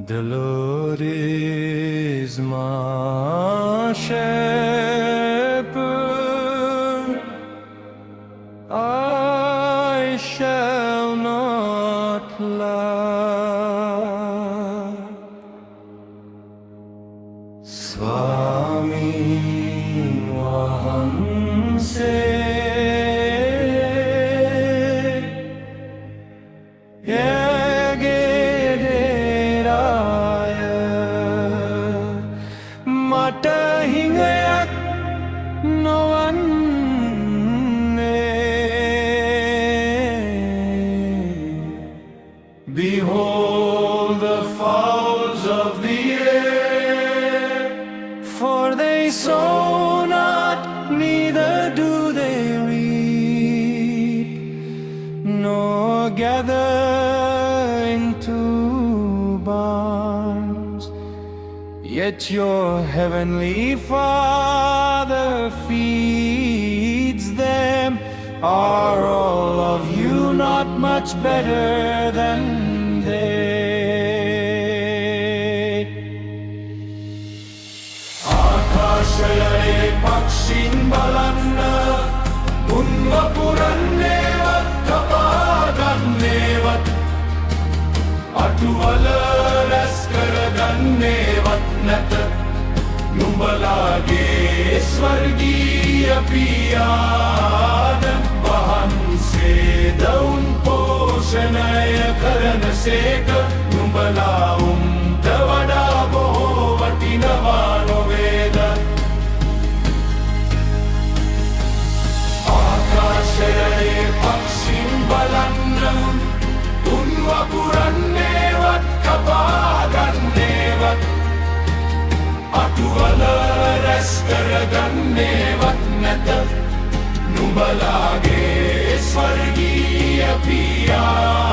The Lord is my shepherd, I shall not lack. Swami Vahanse mata hingayak nowanne. Behold the fowls of the air, for they sow not, neither do they reap, nor gather into barns, yet your heavenly Father feeds them. Are all of you not much better than they? Akashayale pakshin balanna, unma purannevat kapagannevat, අටුවල රැස් කරගන්නේවත් නැත නුඹලාගේ ස්වර්ගීය පියාණන් වහන්සේ දවුන් පෝෂණය කරන සේක. නුඹලා උන්ට වඩා බොහෝ වටිනවා නොවේද? ආකාශයේ පක්ෂීන් බලන්න, උන් වපුරන්නේවත් කපාගන්නේවත්, අටුවල රැස් කරගන්නේවත් නැත නුඹලාගේ ස්වර්ගීය පියා